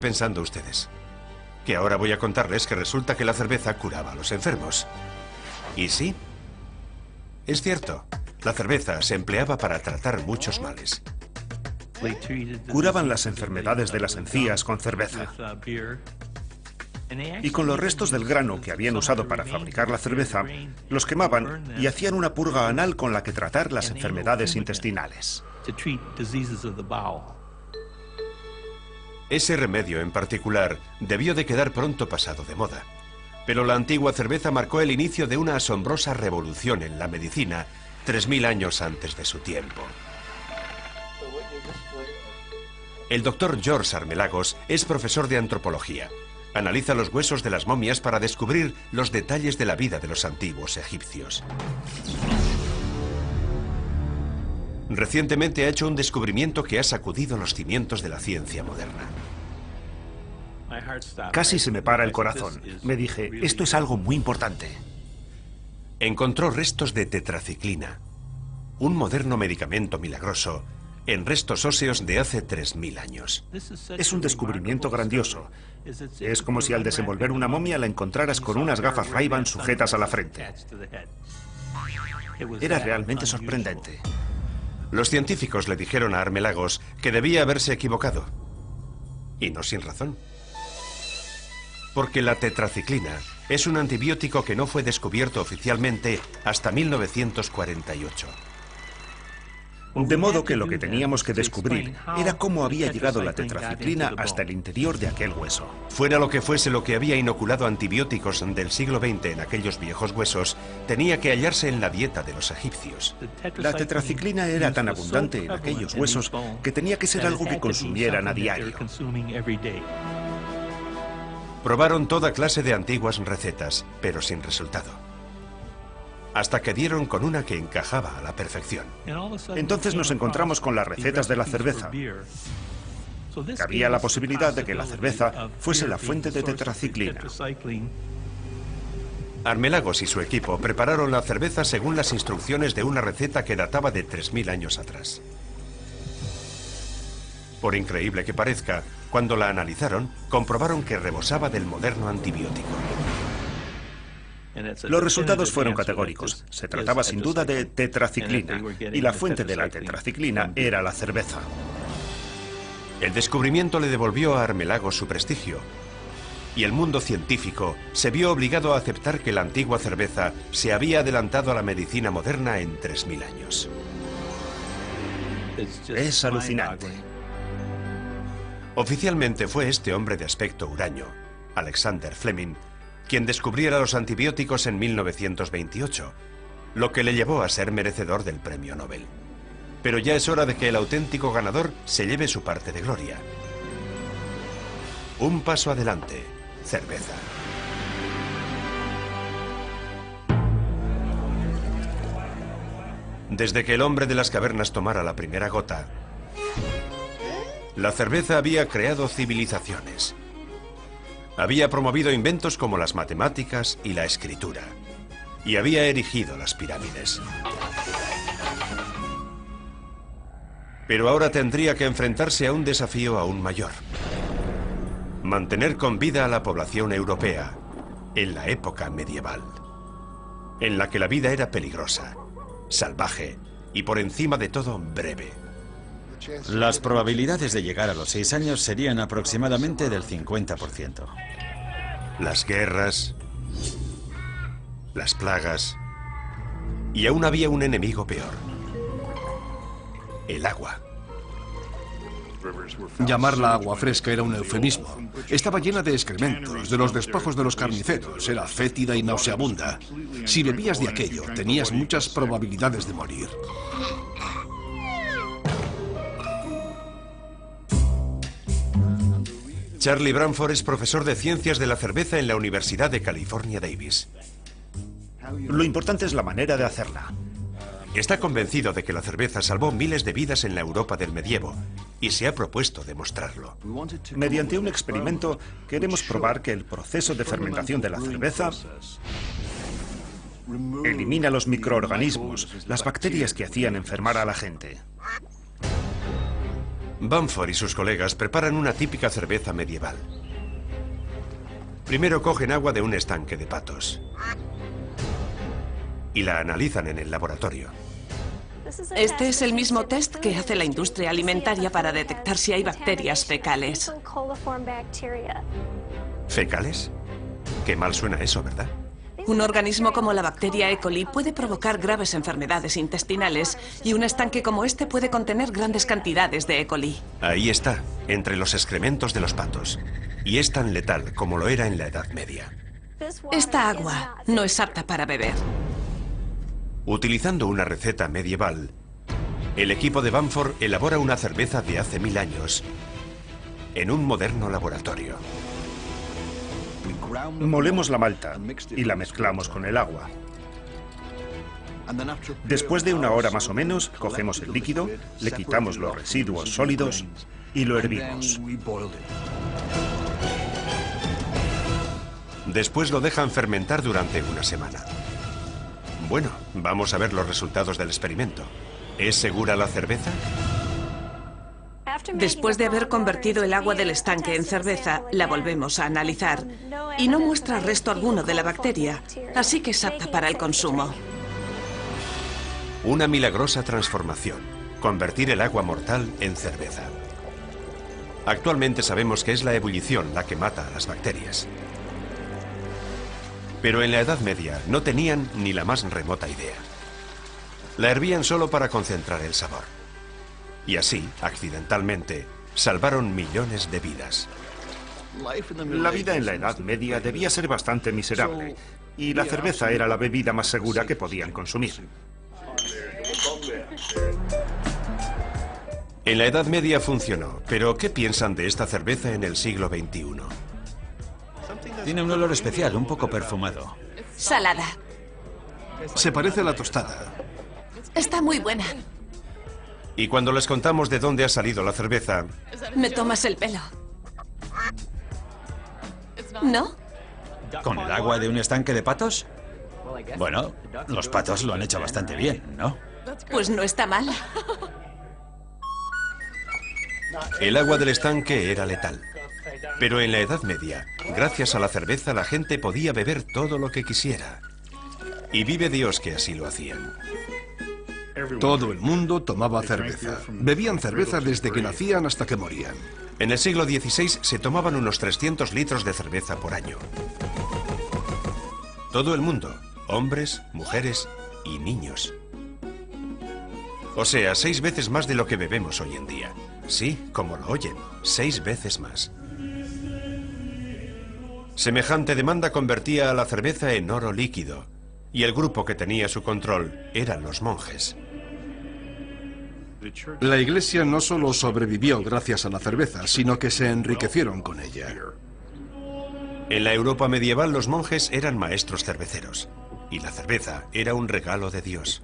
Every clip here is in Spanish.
pensando ustedes? Que ahora voy a contarles que resulta que la cerveza curaba a los enfermos. ¿Y sí? Es cierto, la cerveza se empleaba para tratar muchos males. Curaban las enfermedades de las encías con cerveza. Y con los restos del grano que habían usado para fabricar la cerveza, los quemaban y hacían una purga anal con la que tratar las enfermedades intestinales. Ese remedio en particular debió de quedar pronto pasado de moda. Pero la antigua cerveza marcó el inicio de una asombrosa revolución en la medicina 3000 años antes de su tiempo. El doctor George Armelagos es profesor de antropología. Analiza los huesos de las momias para descubrir los detalles de la vida de los antiguos egipcios. Recientemente ha hecho un descubrimiento que ha sacudido los cimientos de la ciencia moderna. Casi se me para el corazón. Me dije, esto es algo muy importante. Encontró restos de tetraciclina, un moderno medicamento milagroso, en restos óseos de hace 3000 años. Es un descubrimiento grandioso. Es como si al desenvolver una momia la encontraras con unas gafas Ray-Ban sujetas a la frente. Era realmente sorprendente. Los científicos le dijeron a Armelagos que debía haberse equivocado. Y no sin razón. Porque la tetraciclina es un antibiótico que no fue descubierto oficialmente hasta 1948. De modo que lo que teníamos que descubrir era cómo había llegado la tetraciclina hasta el interior de aquel hueso. Fuera lo que fuese lo que había inoculado antibióticos del siglo XX en aquellos viejos huesos, tenía que hallarse en la dieta de los egipcios. La tetraciclina era tan abundante en aquellos huesos que tenía que ser algo que consumieran a diario. Probaron toda clase de antiguas recetas, pero sin resultado. Hasta que dieron con una que encajaba a la perfección. Entonces nos encontramos con las recetas de la cerveza. Cabía la posibilidad de que la cerveza fuese la fuente de tetraciclina. Armelagos y su equipo prepararon la cerveza según las instrucciones de una receta que databa de 3000 años atrás. Por increíble que parezca, cuando la analizaron, comprobaron que rebosaba del moderno antibiótico. Los resultados fueron categóricos. Se trataba sin duda de tetraciclina, y la fuente de la tetraciclina era la cerveza. El descubrimiento le devolvió a Armelagos su prestigio, y el mundo científico se vio obligado a aceptar que la antigua cerveza se había adelantado a la medicina moderna en 3000 años. Es alucinante. Oficialmente fue este hombre de aspecto huraño, Alexander Fleming, quien descubriera los antibióticos en 1928, lo que le llevó a ser merecedor del premio Nobel. Pero ya es hora de que el auténtico ganador se lleve su parte de gloria. Un paso adelante, cerveza. Desde que el hombre de las cavernas tomara la primera gota, la cerveza había creado civilizaciones. Había promovido inventos como las matemáticas y la escritura. Y había erigido las pirámides. Pero ahora tendría que enfrentarse a un desafío aún mayor. Mantener con vida a la población europea en la época medieval, en la que la vida era peligrosa, salvaje y por encima de todo breve. Las probabilidades de llegar a los 6 años serían aproximadamente del 50%. Las guerras, las plagas, y aún había un enemigo peor: el agua. Llamarla agua fresca era un eufemismo. Estaba llena de excrementos, de los despojos de los carniceros, era fétida y nauseabunda. Si bebías de aquello, tenías muchas probabilidades de morir. Charlie Branford es profesor de Ciencias de la Cerveza en la Universidad de California, Davis. Lo importante es la manera de hacerla. Está convencido de que la cerveza salvó miles de vidas en la Europa del medievo y se ha propuesto demostrarlo. Mediante un experimento queremos probar que el proceso de fermentación de la cerveza elimina los microorganismos, las bacterias que hacían enfermar a la gente. Bamford y sus colegas preparan una típica cerveza medieval. Primero cogen agua de un estanque de patos y la analizan en el laboratorio. Este es el mismo test que hace la industria alimentaria para detectar si hay bacterias fecales. ¿Fecales? Qué mal suena eso, ¿verdad? Un organismo como la bacteria E. coli puede provocar graves enfermedades intestinales y un estanque como este puede contener grandes cantidades de E. coli. Ahí está, entre los excrementos de los patos. Y es tan letal como lo era en la Edad Media. Esta agua no es apta para beber. Utilizando una receta medieval, el equipo de Bamford elabora una cerveza de hace 1000 años en un moderno laboratorio. Molemos la malta y la mezclamos con el agua. Después de 1 hora más o menos, cogemos el líquido, le quitamos los residuos sólidos y lo hervimos. Después lo dejan fermentar durante 1 semana. Bueno, vamos a ver los resultados del experimento. ¿Es segura la cerveza? Después de haber convertido el agua del estanque en cerveza, la volvemos a analizar y no muestra resto alguno de la bacteria, así que es apta para el consumo. Una milagrosa transformación. Convertir el agua mortal en cerveza. Actualmente sabemos que es la ebullición la que mata a las bacterias. Pero en la Edad Media no tenían ni la más remota idea. La hervían solo para concentrar el sabor. Y así, accidentalmente, salvaron millones de vidas. La vida en la Edad Media debía ser bastante miserable, y la cerveza era la bebida más segura que podían consumir. En la Edad Media funcionó, pero ¿qué piensan de esta cerveza en el siglo XXI? Tiene un olor especial, un poco perfumado. Salada. Se parece a la tostada. Está muy buena. Y cuando les contamos de dónde ha salido la cerveza, Me tomas el pelo. ¿No? ¿Con el agua de un estanque de patos? Bueno, los patos lo han hecho bastante bien, ¿no? Pues no está mal. el agua del estanque era letal. Pero en la Edad Media, gracias a la cerveza, la gente podía beber todo lo que quisiera. Y vive Dios que así lo hacían. Todo el mundo tomaba cerveza. Bebían cerveza desde que nacían hasta que morían. En el siglo XVI se tomaban unos 300 litros de cerveza por año. Todo el mundo, hombres, mujeres y niños. O sea, 6 veces más de lo que bebemos hoy en día. Sí, como lo oyen, 6 veces más. Semejante demanda convertía a la cerveza en oro líquido, y el grupo que tenía su control eran los monjes. La Iglesia no solo sobrevivió gracias a la cerveza, sino que se enriquecieron con ella. En la Europa medieval los monjes eran maestros cerveceros, y la cerveza era un regalo de Dios.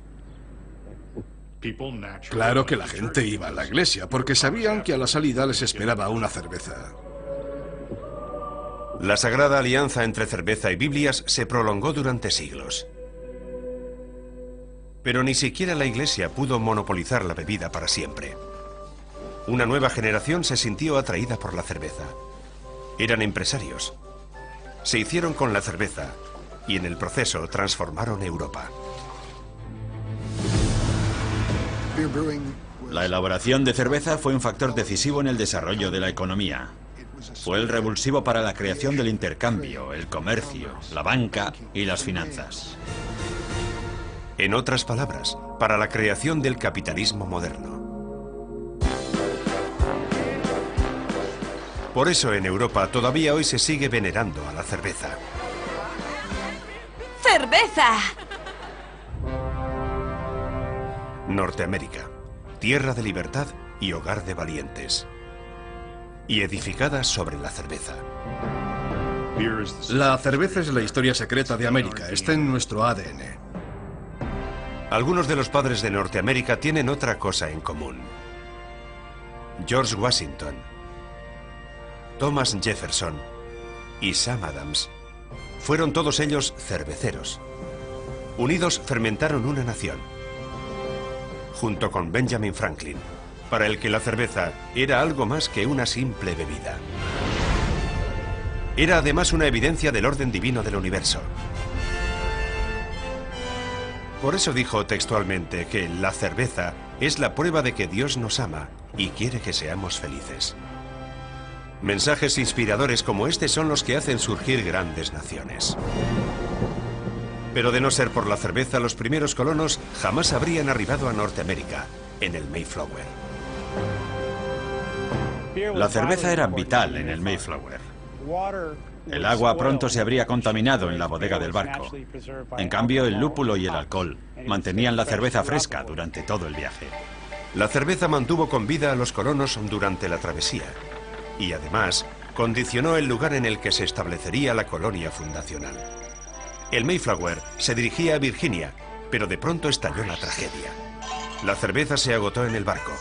Claro que la gente iba a la iglesia, porque sabían que a la salida les esperaba una cerveza. La sagrada alianza entre cerveza y Biblias se prolongó durante siglos. Pero ni siquiera la Iglesia pudo monopolizar la bebida para siempre. Una nueva generación se sintió atraída por la cerveza. Eran empresarios. Se hicieron con la cerveza y en el proceso transformaron Europa. La elaboración de cerveza fue un factor decisivo en el desarrollo de la economía. Fue el revulsivo para la creación del intercambio, el comercio, la banca y las finanzas. En otras palabras, para la creación del capitalismo moderno. Por eso en Europa todavía hoy se sigue venerando a la cerveza. ¡Cerveza! Norteamérica, tierra de libertad y hogar de valientes. Y edificada sobre la cerveza. La cerveza es la historia secreta de América, está en nuestro ADN. Algunos de los padres de Norteamérica tienen otra cosa en común. George Washington, Thomas Jefferson y Sam Adams fueron todos ellos cerveceros. Unidos fermentaron una nación. Junto con Benjamin Franklin para el que la cerveza era algo más que una simple bebida. Era además una evidencia del orden divino del universo. Por eso dijo textualmente que la cerveza es la prueba de que Dios nos ama y quiere que seamos felices. Mensajes inspiradores como este son los que hacen surgir grandes naciones. Pero de no ser por la cerveza, los primeros colonos jamás habrían arribado a Norteamérica, en el Mayflower. La cerveza era vital en el Mayflower. El agua pronto se habría contaminado en la bodega del barco. En cambio, el lúpulo y el alcohol mantenían la cerveza fresca durante todo el viaje. La cerveza mantuvo con vida a los colonos durante la travesía y además condicionó el lugar en el que se establecería la colonia fundacional. El Mayflower se dirigía a Virginia, pero de pronto estalló la tragedia. La cerveza se agotó en el barco,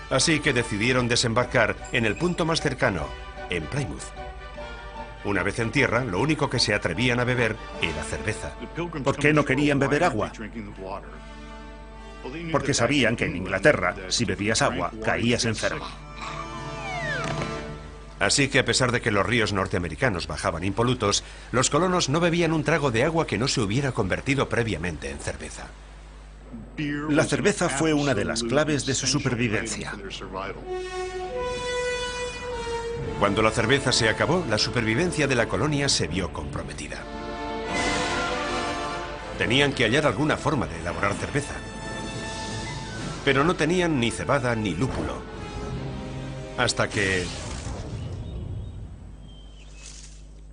así que decidieron desembarcar en el punto más cercano, en Plymouth. Una vez en tierra, lo único que se atrevían a beber era cerveza. ¿Por qué no querían beber agua? Porque sabían que en Inglaterra, si bebías agua, caías enfermo. Así que a pesar de que los ríos norteamericanos bajaban impolutos, los colonos no bebían un trago de agua que no se hubiera convertido previamente en cerveza. La cerveza fue una de las claves de su supervivencia. Cuando la cerveza se acabó, la supervivencia de la colonia se vio comprometida. Tenían que hallar alguna forma de elaborar cerveza. Pero no tenían ni cebada ni lúpulo. Hasta que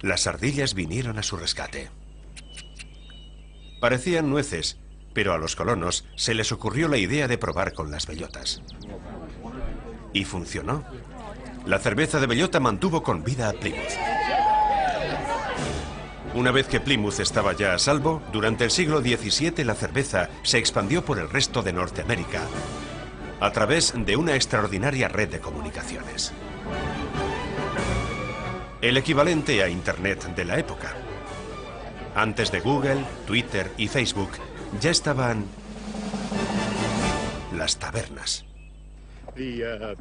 las ardillas vinieron a su rescate. Parecían nueces, pero a los colonos se les ocurrió la idea de probar con las bellotas. Y funcionó. La cerveza de bellota mantuvo con vida a Plymouth. Una vez que Plymouth estaba ya a salvo, durante el siglo XVII la cerveza se expandió por el resto de Norteamérica a través de una extraordinaria red de comunicaciones. El equivalente a Internet de la época. Antes de Google, Twitter y Facebook, ya estaban las tabernas.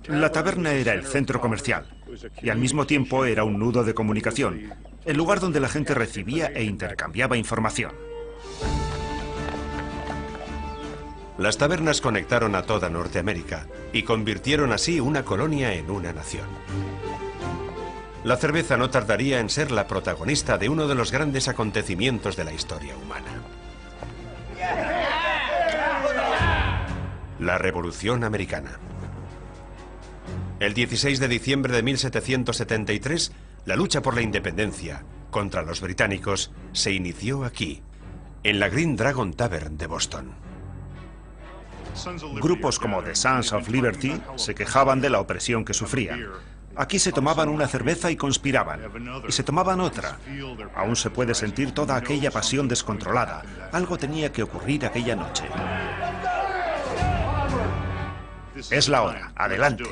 La taberna era el centro comercial y al mismo tiempo era un nudo de comunicación, el lugar donde la gente recibía e intercambiaba información. Las tabernas conectaron a toda Norteamérica y convirtieron así una colonia en una nación. La cerveza no tardaría en ser la protagonista de uno de los grandes acontecimientos de la historia humana. La Revolución Americana. El 16 de diciembre de 1773, la lucha por la independencia contra los británicos se inició aquí, en la Green Dragon Tavern de Boston. Grupos como The Sons of Liberty se quejaban de la opresión que sufrían. Aquí se tomaban una cerveza y conspiraban, y se tomaban otra. Aún se puede sentir toda aquella pasión descontrolada. Algo tenía que ocurrir aquella noche. Es la hora, adelante.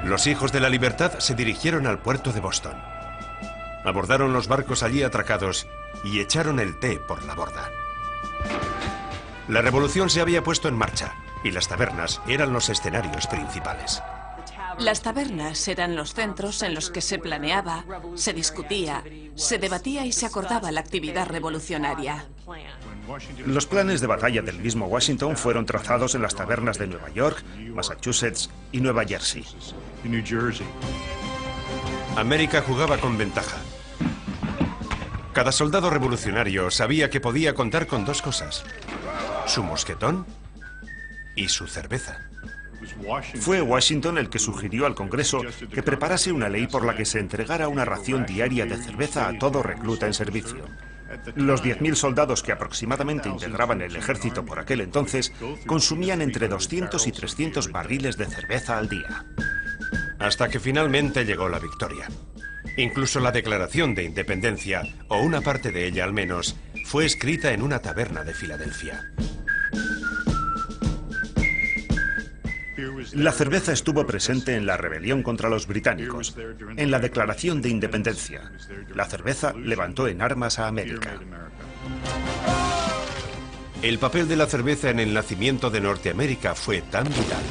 Los hijos de la libertad se dirigieron al puerto de Boston. Abordaron los barcos allí atracados y echaron el té por la borda. La revolución se había puesto en marcha y las tabernas eran los escenarios principales. Las tabernas eran los centros en los que se planeaba, se discutía, se debatía y se acordaba la actividad revolucionaria. Los planes de batalla del mismo Washington fueron trazados en las tabernas de Nueva York, Massachusetts y Nueva Jersey. América jugaba con ventaja. Cada soldado revolucionario sabía que podía contar con dos cosas: su mosquetón y su cerveza. Fue Washington el que sugirió al Congreso que preparase una ley por la que se entregara una ración diaria de cerveza a todo recluta en servicio. Los 10.000 soldados que aproximadamente integraban el ejército por aquel entonces consumían entre 200 y 300 barriles de cerveza al día. Hasta que finalmente llegó la victoria. Incluso la Declaración de Independencia, o una parte de ella al menos, fue escrita en una taberna de Filadelfia. La cerveza estuvo presente en la rebelión contra los británicos, en la Declaración de El papel de la cerveza en el nacimiento de Norteamérica fue tan vital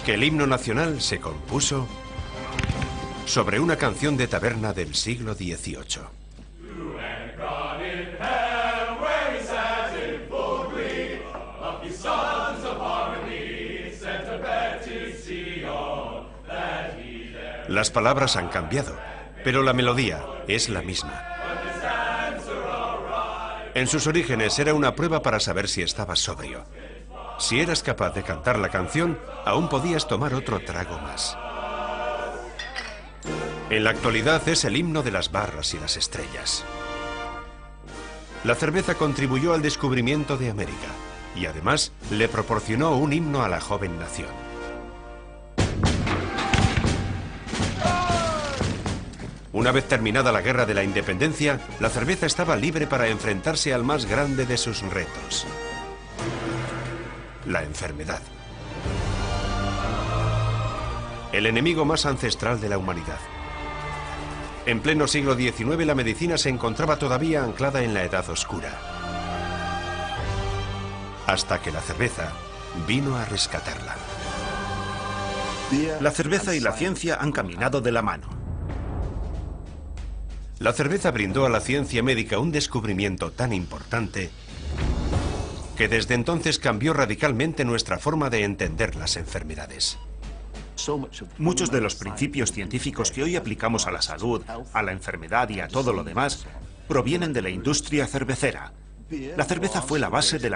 que el himno nacional se compuso sobre una canción de taberna del siglo XVIII. Las palabras han cambiado, pero la melodía es la misma. En sus orígenes era una prueba para saber si estabas sobrio. Si eras capaz de cantar la canción, aún podías tomar otro trago más. En la actualidad es el himno de las barras y las estrellas. La cerveza contribuyó al descubrimiento de América y además le proporcionó un himno a la joven nación. Una vez terminada la Guerra de la Independencia, la cerveza estaba libre para enfrentarse al más grande de sus retos: la enfermedad. El enemigo más ancestral de la humanidad. En pleno siglo XIX, la medicina se encontraba todavía anclada en la Edad Oscura, hasta que la cerveza vino a rescatarla. La cerveza y la ciencia han caminado de la mano. La cerveza brindó a la ciencia médica un descubrimiento tan importante que desde entonces cambió radicalmente nuestra forma de entender las enfermedades. Muchos de los principios científicos que hoy aplicamos a la salud, a la enfermedad y a todo lo demás provienen de la industria cervecera. La cerveza fue la base de la